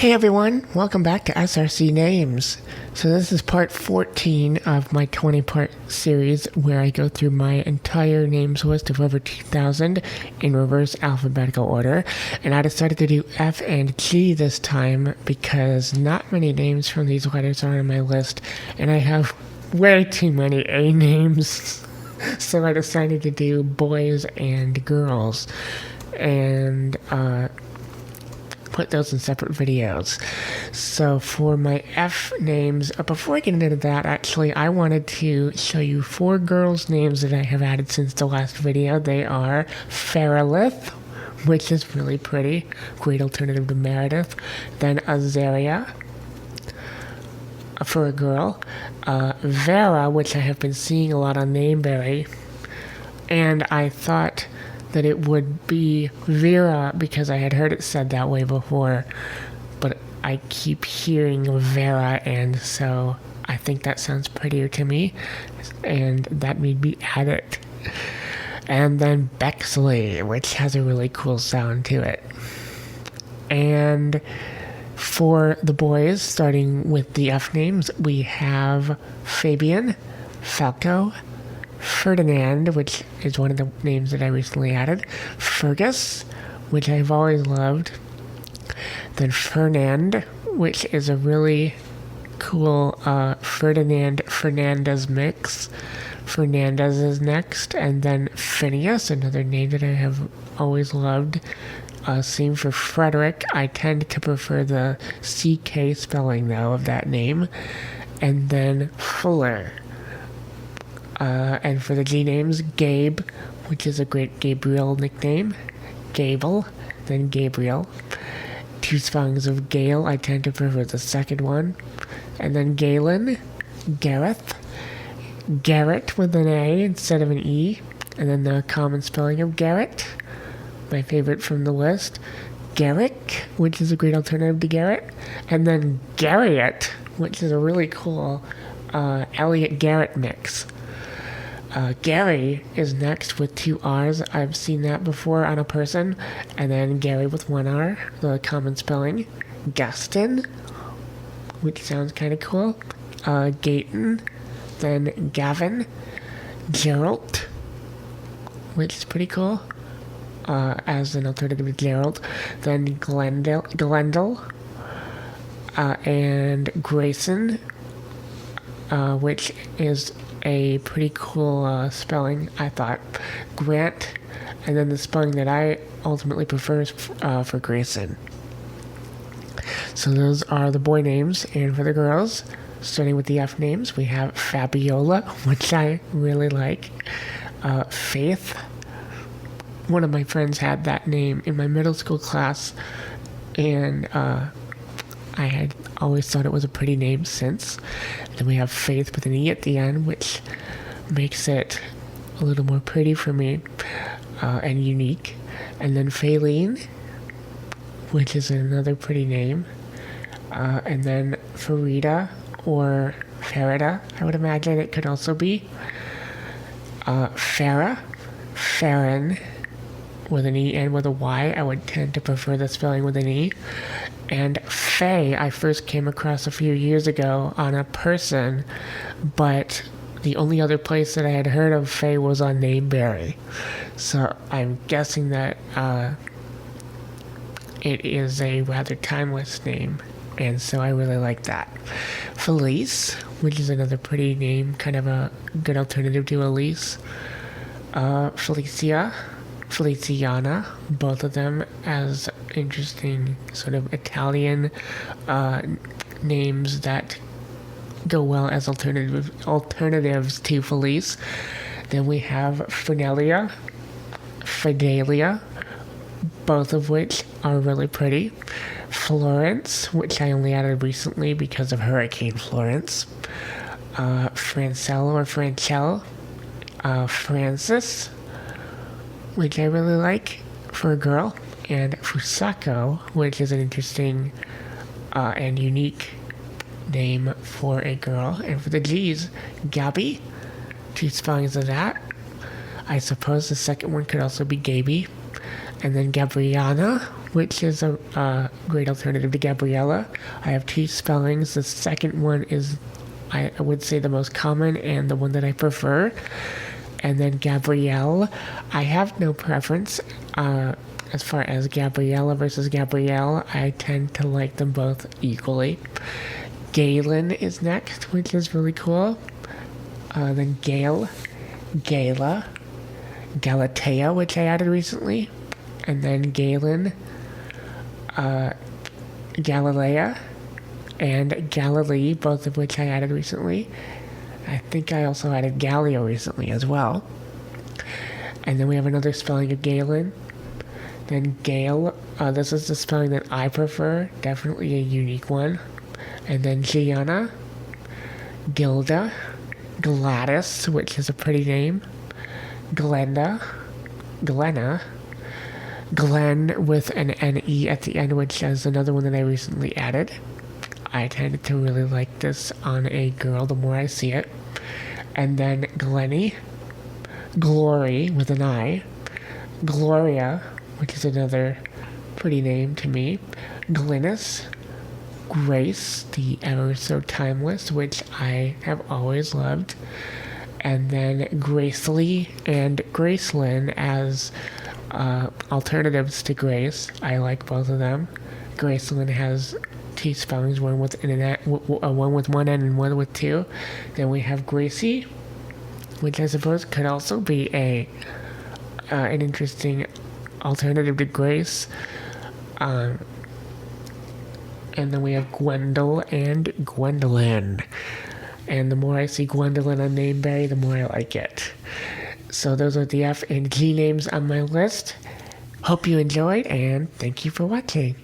Hey everyone, welcome back to SRC Names. So this is part 14 of my 20-part series where I go through my entire names list of over 2,000 in reverse alphabetical order. And I decided to do F and G this time because not many names from these letters are on my list, and I have way too many A names. So I decided to do boys and girls. And put those in separate videos. So for my F names, before I get into that, actually, I wanted to show you 4 girls' names that I have added since the last video. They are Fairlith, which is really pretty, great alternative to Meredith. Then Azaria, for a girl. Vera, which I have been seeing a lot on Nameberry, and I thought that it would be Vera because I had heard it said that way before, but I keep hearing Vera, and so I think that sounds prettier to me, and that made me add it. And then Bexley, which has a really cool sound to it. And for the boys, starting with the F names, we have Fabian, Falco, Ferdinand, which is one of the names that I recently added, Fergus, which I've always loved, then Fernand, which is a really cool Ferdinand-Fernandez mix. Fernandez is next, and then Phineas, another name that I have always loved. Same for Frederick. I tend to prefer the CK spelling, though, of that name. And then Fuller. And for the G names, Gabe, which is a great Gabriel nickname. Gable, then Gabriel. 2 spellings of Gale, I tend to prefer the second one. And then Galen, Gareth, Garrett with an A instead of an E. And then the common spelling of Garrett, my favorite from the list. Garrick, which is a great alternative to Garrett. And then Garriott, which is a really cool Elliot Garrett mix. Gary is next with 2 R's. I've seen that before on a person. And then Gary with 1 R, the common spelling. Gaston, which sounds kind of cool. Gayton, then Gavin. Gerald, which is pretty cool, as an alternative to Gerald. Then Glendale, and Grayson, which is a pretty cool spelling, I thought. Grant, and then the spelling that I ultimately prefer is for Grayson. So those are the boy names, and for the girls, starting with the F names, we have Fabiola, which I really like. Faith, one of my friends had that name in my middle school class, and I had always thought it was a pretty name since. Then we have Faith with an E at the end, which makes it a little more pretty for me, and unique. And then Faylene, which is another pretty name. And then Farida, or Farida, I would imagine it could also be. Farah, Farron, with an E and with a Y. I would tend to prefer the spelling with an E. And Faye, I first came across a few years ago on a person, but the only other place that I had heard of Faye was on Nameberry. So I'm guessing that it is a rather timeless name, and so I really like that. Felice, which is another pretty name, kind of a good alternative to Elise. Felicia, Feliciana, both of them as interesting sort of Italian names that go well as alternatives to Felice. Then we have Fidelia, both of which are really pretty. Florence, which I only added recently because of Hurricane Florence. Francello or Francello. Francis, which I really like for a girl. And Fusako, which is an interesting and unique name for a girl. And for the G's, Gabby, 2 spellings of that. I suppose the second one could also be Gaby. And then Gabriana, which is a great alternative to Gabriella. I have two spellings. The second one is, I would say, the most common and the one that I prefer. And then Gabrielle, I have no preference. As far as Gabriella versus Gabrielle, I tend to like them both equally. Galen is next, which is really cool. Then Gale, Gala, Galatea, which I added recently. And then Galen, Galilea, and Galilee, both of which I added recently. I think I also added Galileo recently as well. And then we have another spelling of Galen. Then Gale, this is the spelling that I prefer, definitely a unique one. And then Gianna, Gilda, Gladys, which is a pretty name, Glenda, Glenna, Glenn with an N-E at the end, which is another one that I recently added. I tend to really like this on a girl the more I see it. And then Glenny, Glory with an I, Gloria, which is another pretty name to me, Glynis, Grace, the ever so timeless, which I have always loved, and then Gracely and Gracelyn as alternatives to Grace. I like both of them. Gracelyn has two spellings, one with one N and one with two. Then we have Gracie, which I suppose could also be an interesting alternative to Grace. And then we have Gwendol and Gwendolyn. And the more I see Gwendolyn on Nameberry, the more I like it. So those are the F and G names on my list. Hope you enjoyed, and thank you for watching.